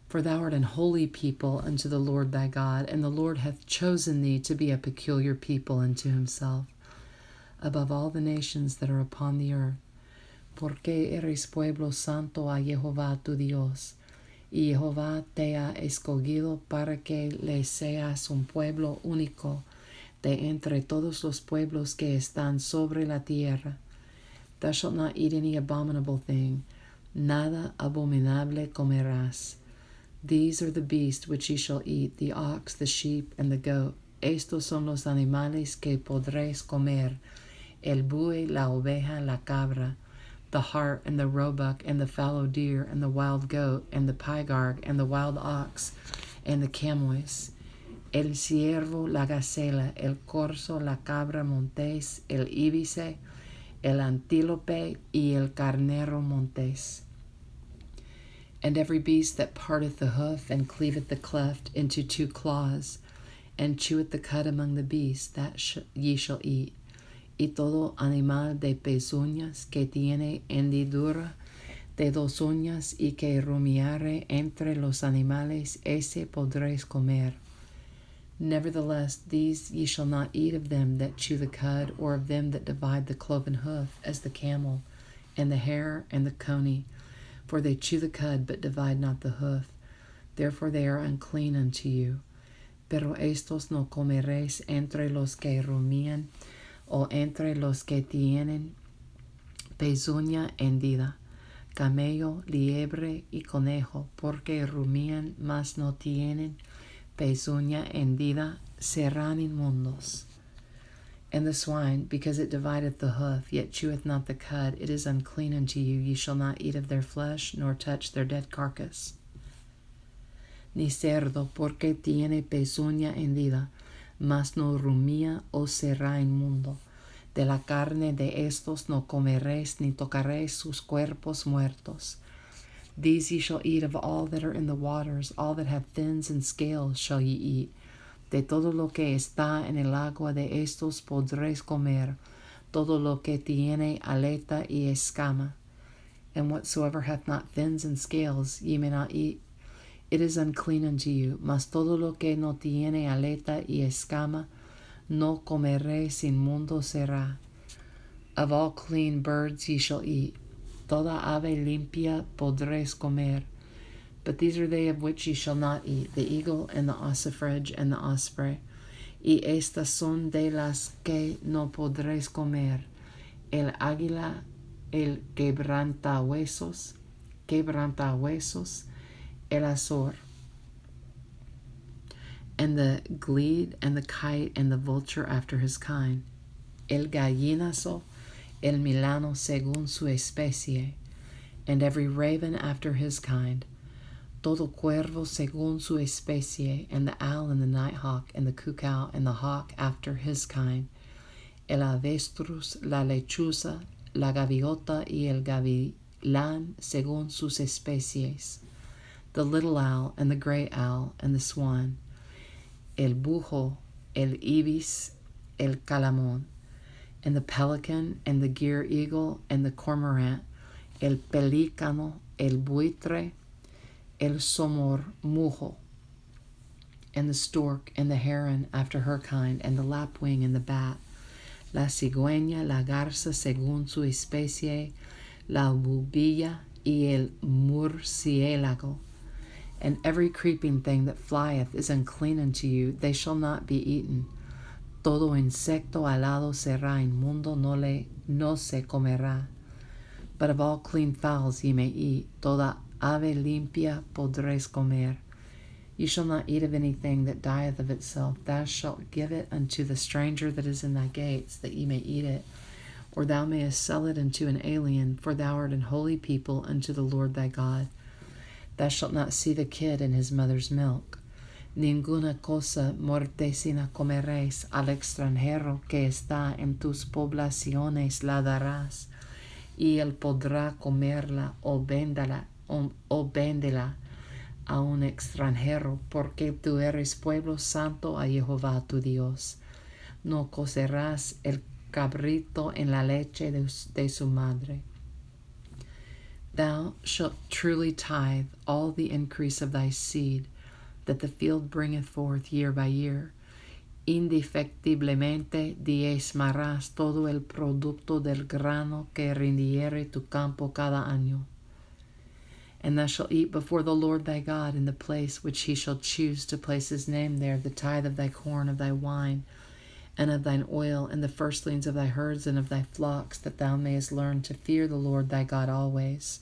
For thou art an holy people unto the Lord thy God, and the Lord hath chosen thee to be a peculiar people unto himself, above all the nations that are upon the earth. Porque eres pueblo santo a Jehová tu Dios, y Jehová te ha escogido para que le seas un pueblo único de entre todos los pueblos que están sobre la tierra. Thou shalt not eat any abominable thing. Nada abominable comerás. These are the beasts which ye shall eat, the ox, the sheep, and the goat. Estos son los animales que podréis comer, el buey, la oveja, la cabra, the hart, and the roebuck, and the fallow deer, and the wild goat, and the pygarg, and the wild ox, and the camois, el ciervo, la gacela, el corzo, la cabra montés, el íbice, el antílope, y el carnero montés. And every beast that parteth the hoof, and cleaveth the cleft into two claws, and cheweth the cud among the beasts, that ye shall eat. Y todo animal de pezuñas que tiene hendidura de dos uñas y que rumiare entre los animales, ese podréis comer. Nevertheless, these ye shall not eat of them that chew the cud, or of them that divide the cloven hoof, as the camel, and the hare, and the coney. For they chew the cud, but divide not the hoof. Therefore they are unclean unto you. Pero estos no comeréis entre los que rumían, o entre los que tienen pezuña hendida, camello, liebre y conejo, porque rumían, mas no tienen pezuña hendida, serán inmundos. And the swine, because it divideth the hoof, yet cheweth not the cud, it is unclean unto you. Ye shall not eat of their flesh, nor touch their dead carcass. Ni cerdo, porque tiene pezuña hendida, mas no rumía, o será inmundo. De la carne de estos no comeréis, ni tocaréis sus cuerpos muertos. These ye shall eat of all that are in the waters, all that have fins and scales shall ye eat. De todo lo que está en el agua de estos podréis comer, todo lo que tiene aleta y escama. And whatsoever hath not fins and scales ye may not eat. It is unclean unto you, mas todo lo que no tiene aleta y escama, no comeréis, inmundo será. Of all clean birds ye shall eat. Toda ave limpia podréis comer. But these are they of which ye shall not eat, the eagle, and the ossifrage, and the osprey. Y estas son de las que no podréis comer, el águila, el quebrantahuesos, el azor, and the glede, and the kite, and the vulture after his kind, el gallinazo, el milano según su especie, and every raven after his kind, todo cuervo según su especie, and the owl, and the nighthawk, and the cuckoo, and the hawk after his kind, el avestruz, la lechuza, la gaviota, y el gavilán según sus especies, the little owl, and the great owl, and the swan, el bujo, el ibis, el calamón, and the pelican, and the gyre eagle, and the cormorant, el pelícano, el buitre, el somormujo, and the stork, and the heron after her kind, and the lapwing, and the bat, la cigüeña, la garza según su especie, la bubilla, y el murciélago. And every creeping thing that flieth is unclean unto you, they shall not be eaten. Todo insecto alado será inmundo, no se comerá. But of all clean fowls ye may eat, toda ave limpia podréis comer. Ye shall not eat of anything that dieth of itself. Thou shalt give it unto the stranger that is in thy gates, that ye may eat it. Or thou mayest sell it unto an alien, for thou art an holy people unto the Lord thy God. Thou shalt not see the kid in his mother's milk. Ninguna cosa mortecina comeréis, al extranjero que está en tus poblaciones la darás, y él podrá comerla o véndela a un extranjero, porque tú eres pueblo santo a Jehová tu Dios. No cocerás el cabrito en la leche de su madre. Thou shalt truly tithe all the increase of thy seed, that the field bringeth forth year by year. Indefectiblemente diezmarás todo el producto del grano que rindiere tu campo cada año. And thou shalt eat before the Lord thy God in the place which he shall choose to place his name there, the tithe of thy corn, of thy wine, and of thine oil, and the firstlings of thy herds and of thy flocks, that thou mayest learn to fear the Lord thy God always.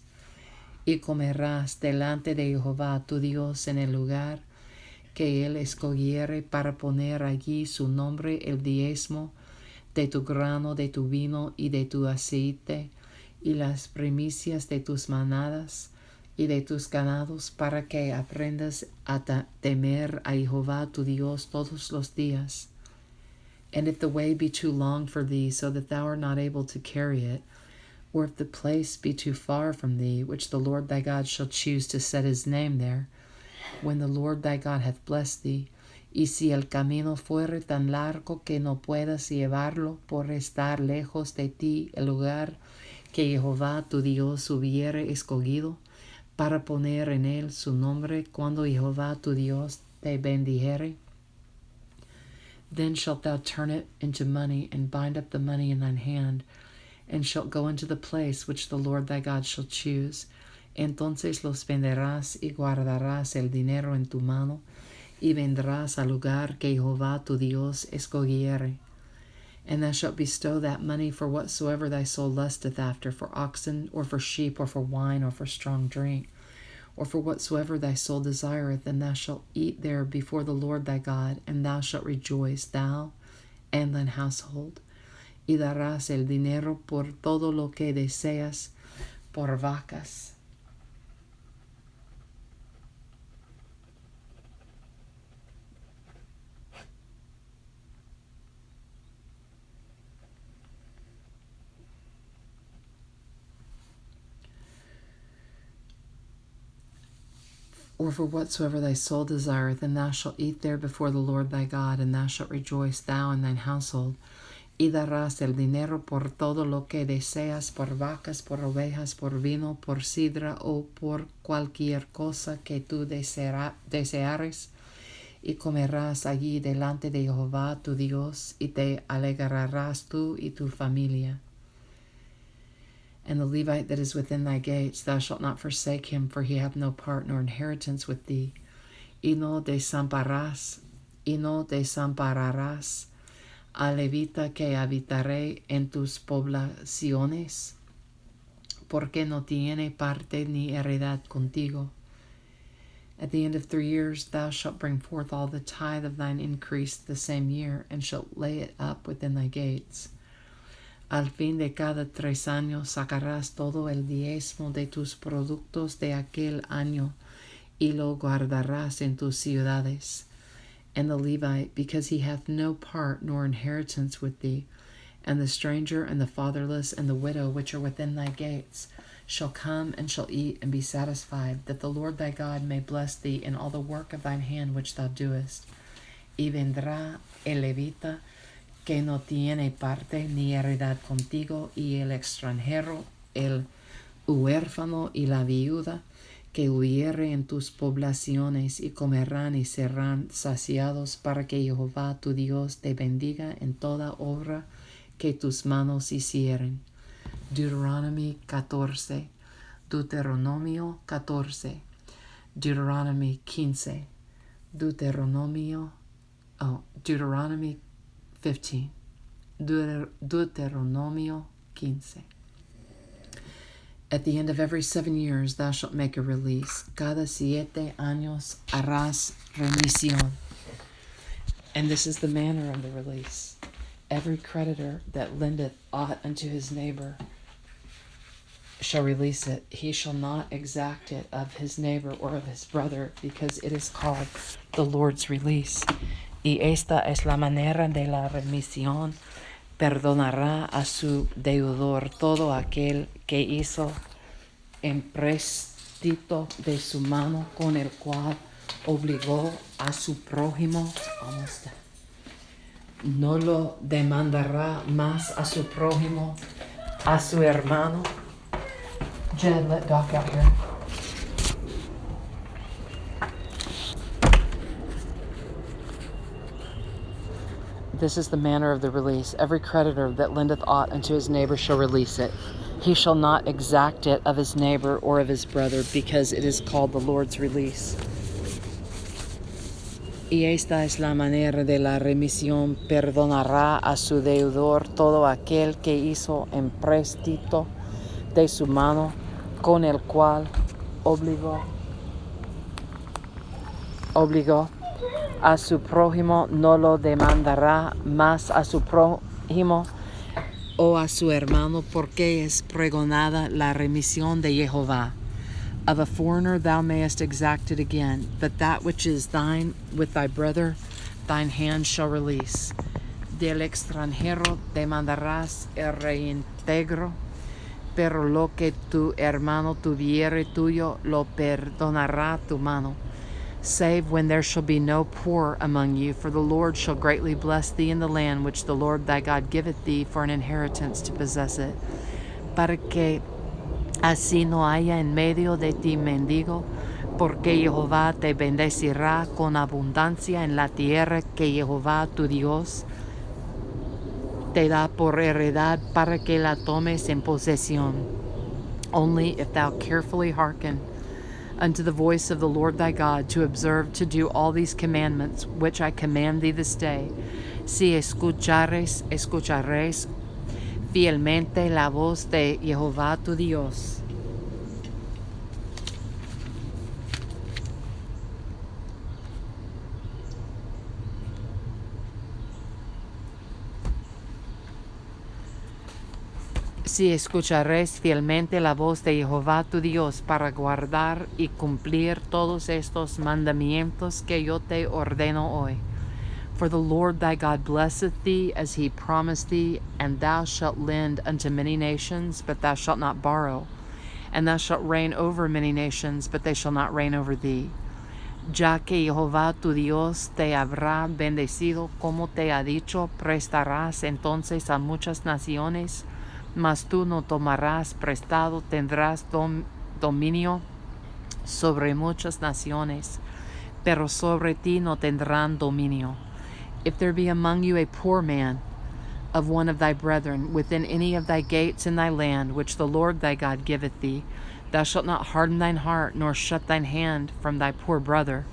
y comerás delante de Jehová tu Dios en el lugar que él escogiere para poner allí su nombre el diezmo de tu grano, de tu vino y de tu aceite, y las primicias de tus manadas y de tus ganados, para que aprendas a temer a Jehová tu Dios todos los días. And if the way be too long for thee, so that thou art not able to carry it, or if the place be too far from thee, which the Lord thy God shall choose to set his name there, when the Lord thy God hath blessed thee, y si el camino fuere tan largo que no puedas llevarlo por estar lejos de ti el lugar que Jehová tu Dios hubiere escogido, para poner en él su nombre, cuando Jehová tu Dios te bendijere, then shalt thou turn it into money, and bind up the money in thine hand, and shalt go into the place which the Lord thy God shall choose. Entonces los venderás y guardarás el dinero en tu mano, y vendrás al lugar que Jehová tu Dios escogiere. And thou shalt bestow that money for whatsoever thy soul lusteth after, for oxen, or for sheep, or for wine, or for strong drink, or for whatsoever thy soul desireth, and thou shalt eat there before the Lord thy God, and thou shalt rejoice, thou and thine household. Y darás el dinero por todo lo que deseas, por vacas, or for whatsoever thy soul desireth, and thou shalt eat there before the Lord thy God, and thou shalt rejoice, thou and thine household. Y darás el dinero por todo lo que deseas, por vacas, por ovejas, por vino, por sidra, o por cualquier cosa que tú deseares, y comerás allí delante de Jehová tu Dios, y te alegrarás tú y tu familia. And the Levite that is within thy gates, thou shalt not forsake him, for he hath no part nor inheritance with thee. Y no desampararás al levita que habitaré en tus poblaciones, porque no tiene parte ni heredad contigo. At the end of 3 years thou shalt bring forth all the tithe of thine increase the same year, and shalt lay it up within thy gates. Al fin de cada 3 años sacarás todo el diezmo de tus productos de aquel año, y lo guardarás en tus ciudades. And the Levite, because he hath no part nor inheritance with thee, and the stranger and the fatherless and the widow which are within thy gates, shall come and shall eat and be satisfied, that the Lord thy God may bless thee in all the work of thine hand which thou doest. Y vendrá el levita que no tiene parte ni heredad contigo, y el extranjero, el huérfano y la viuda, que huyere en tus poblaciones, y comerán y serán saciados, para que Jehová tu Dios te bendiga en toda obra que tus manos hicieren. Deuteronomy 14, Deuteronomio 14, Deuteronomy 15, Deuteronomy 15, Deuteronomio 15. At the end of every 7 years thou shalt make a release. Cada 7 años harás remisión. And this is the manner of the release. Every creditor that lendeth aught unto his neighbor shall release it. He shall not exact it of his neighbor or of his brother, because it is called the Lord's release. Y esta es la manera de la remisión. Perdonará a su deudor todo aquel que hizo empréstito de su mano, con el cual obligó a su prójimo. No lo demandará más a su prójimo, a su hermano. Jed, let Doc out here. This is the manner of the release. Every creditor that lendeth aught unto his neighbor shall release it. He shall not exact it of his neighbor or of his brother, because it is called the Lord's release. Y esta es la manera de la remisión. Perdonará a su deudor todo aquel que hizo empréstito de su mano, con el cual obligó a su prójimo, no lo demandará más a su prójimo o a su hermano, porque es pregonada la remisión de Jehová. Of a foreigner thou mayest exact it again, but that which is thine with thy brother, thine hand shall release. Del extranjero demandarás el reintegro, pero lo que tu hermano tuviere tuyo lo perdonará tu mano. Save when there shall be no poor among you, for the Lord shall greatly bless thee in the land which the Lord thy God giveth thee for an inheritance to possess it. Para que así no haya en medio de ti mendigo, porque Jehová te bendecirá con abundancia en la tierra que Jehová tu Dios te da por heredad para que la tomes en posesión. Only if thou carefully hearken unto the voice of the Lord thy God, to observe to do all these commandments which I command thee this day, si escuchares fielmente la voz de Jehová tu Dios. Si escuchares fielmente la voz de Jehová tu Dios para guardar y cumplir todos estos mandamientos que yo te ordeno hoy. For the Lord thy God blesseth thee as he promised thee, and thou shalt lend unto many nations, but thou shalt not borrow. And thou shalt reign over many nations, but they shall not reign over thee. Ya que Jehová tu Dios te habrá bendecido, como te ha dicho, prestarás entonces a muchas naciones, mas tú no tomarás prestado, tendrás dominio sobre muchas naciones, pero sobre ti no tendrán dominio. If there be among you a poor man of one of thy brethren within any of thy gates in thy land, which the Lord thy God giveth thee, thou shalt not harden thine heart, nor shut thine hand from thy poor brother.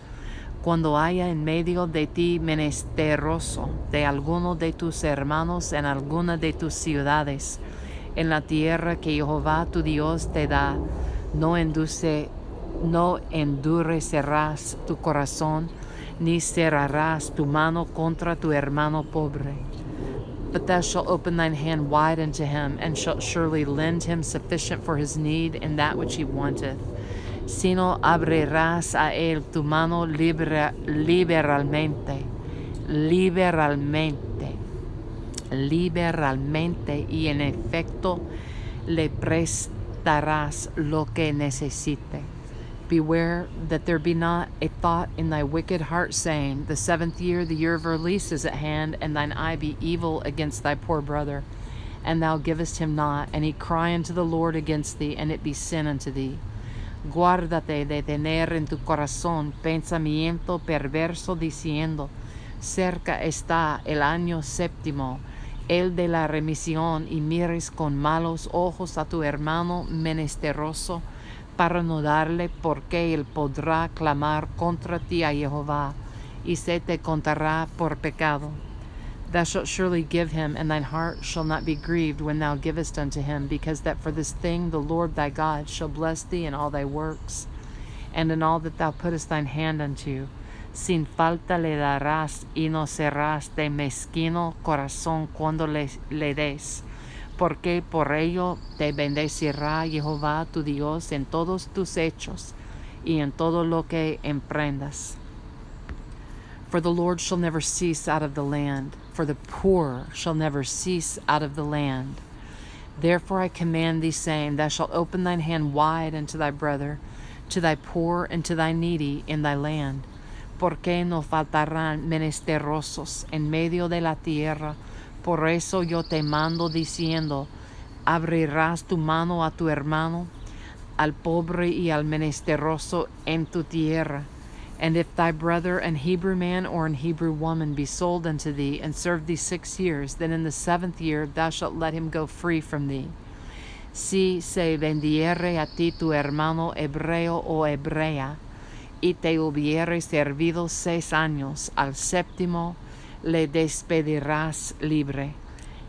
Cuando haya en medio de ti menesteroso de alguno de tus hermanos en alguna de tus ciudades, en la tierra que Jehová tu Dios te da, no endurecerás tu corazón, ni cerrarás tu mano contra tu hermano pobre. But thou shalt open thine hand wide unto him, and shalt surely lend him sufficient for his need in that which he wanteth. Sino abrirás a él tu mano liberalmente, y en efecto le prestarás lo que necesite. Beware that there be not a thought in thy wicked heart, saying, the 7th year, the year of release, is at hand, and thine eye be evil against thy poor brother, and thou givest him not, and he cry unto the Lord against thee, and it be sin unto thee. Guárdate de tener en tu corazón pensamiento perverso, diciendo, cerca está el año 7º, el de la remisión, y mires con malos ojos a tu hermano menesteroso, para no darle, porque él podrá clamar contra ti a Jehová, y se te contará por pecado. Thou shalt surely give him, and thine heart shall not be grieved when thou givest unto him, because that for this thing the Lord thy God shall bless thee in all thy works, and in all that thou puttest thine hand unto. Sin falta le darás, y no serás de mezquino corazón cuando le des, porque por ello te bendecirá Jehová tu Dios en todos tus hechos, y en todo lo que emprendas. For the Lord shall never cease out of the land, for the poor shall never cease out of the land. Therefore I command thee, saying, thou shalt open thine hand wide unto thy brother, to thy poor and to thy needy in thy land. Porque no faltarán menesterosos en medio de la tierra. Por eso yo te mando diciendo, abrirás tu mano a tu hermano, al pobre y al menesteroso en tu tierra. And if thy brother, an Hebrew man or an Hebrew woman, be sold unto thee, and serve thee 6 years, then in the 7th year thou shalt let him go free from thee. Si se vendiere a ti tu hermano hebreo o hebrea, y te hubiere servido 6 años, al 7º le despedirás libre.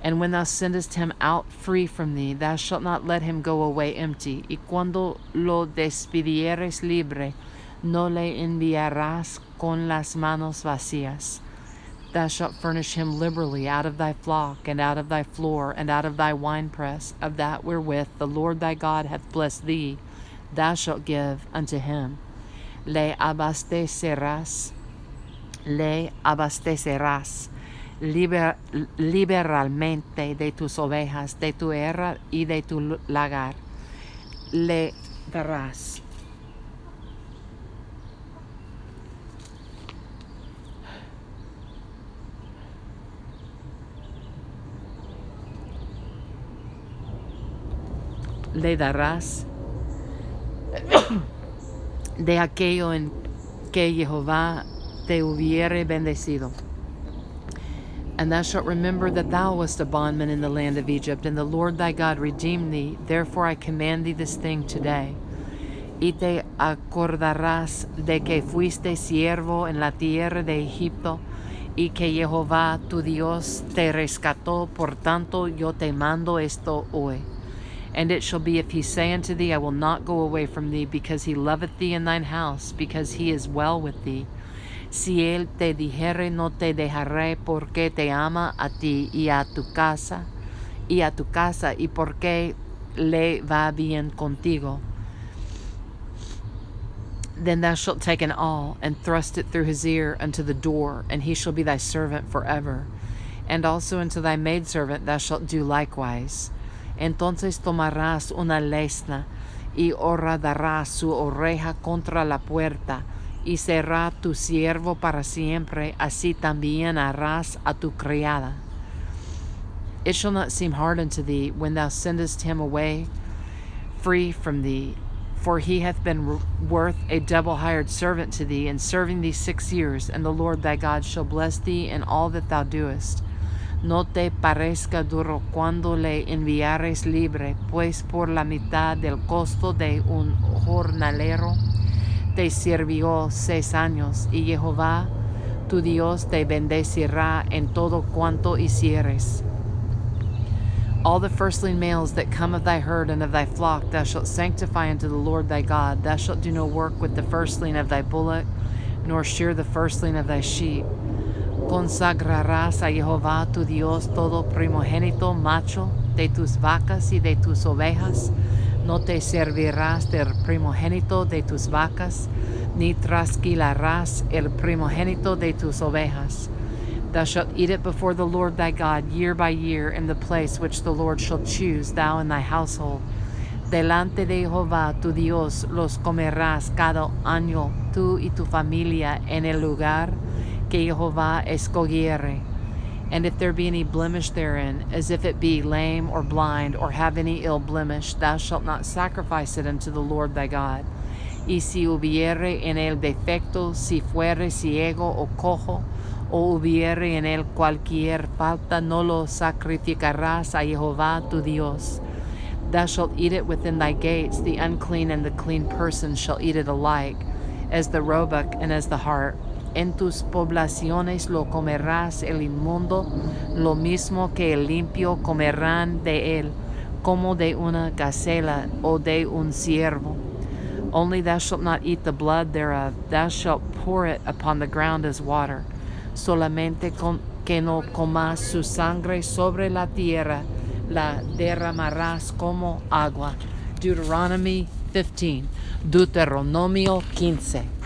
And when thou sendest him out free from thee, thou shalt not let him go away empty. Y cuando lo despidieres libre, no le enviarás con las manos vacías. Thou shalt furnish him liberally out of thy flock, and out of thy floor, and out of thy winepress, of that wherewith the Lord thy God hath blessed thee, thou shalt give unto him. Le abastecerás liberalmente de tus ovejas, de tu era y de tu lagar. Le darás. Le darás de aquello en que Jehová te hubiere bendecido. And thou shalt remember that thou wast a bondman in the land of Egypt, and the Lord thy God redeemed thee. Therefore I command thee this thing today. Y te acordarás de que fuiste siervo en la tierra de Egipto, y que Jehová tu Dios te rescató. Por tanto yo te mando esto hoy. And it shall be, if he say unto thee, I will not go away from thee, because he loveth thee in thine house, because he is well with thee. Si él te dijere, no te dejaré, porque te ama a ti y a tu casa, y porque le va bien contigo. Then thou shalt take an awl, and thrust it through his ear unto the door, and he shall be thy servant forever. And also unto thy maidservant thou shalt do likewise. Entonces tomarás una lesna, y horadarás su oreja contra la puerta, y será tu siervo para siempre, así también harás a tu criada. It shall not seem hard unto thee when thou sendest him away free from thee, for he hath been worth a double hired servant to thee, in serving thee 6 years, and the Lord thy God shall bless thee in all that thou doest. No te parezca duro cuando le enviares libre, pues por la mitad del costo de un jornalero te sirvió 6 años, y Jehová tu Dios te bendecirá en todo cuanto hicieres. All the firstling males that come of thy herd and of thy flock thou shalt sanctify unto the Lord thy God. Thou shalt do no work with the firstling of thy bullock, nor shear the firstling of thy sheep. Consagrarás a Jehová tu Dios todo primogénito macho de tus vacas y de tus ovejas. No te servirás del primogénito de tus vacas, ni trasquilarás el primogénito de tus ovejas. Thou shalt eat it before the Lord thy God year by year in the place which the Lord shall choose, thou and thy household. Delante de Jehová tu Dios los comerás cada año, tú y tu familia, en el lugar que Jehová escogiere. And if there be any blemish therein, as if it be lame or blind, or have any ill blemish, thou shalt not sacrifice it unto the Lord thy God. Y si hubiere en el defecto, si fuere ciego o cojo, o hubiere en él cualquier falta, no lo sacrificarás a Jehová tu Dios. Thou shalt eat it within thy gates. The unclean and the clean person shall eat it alike, as the roebuck and as the hart. En tus poblaciones lo comerás el inmundo, lo mismo que el limpio comerán de él, como de una gacela o de un ciervo. Only thou shalt not eat the blood thereof, thou shalt pour it upon the ground as water. Solamente que no comas su sangre sobre la tierra, la derramarás como agua. Deuteronomy 15. Deuteronomio 15.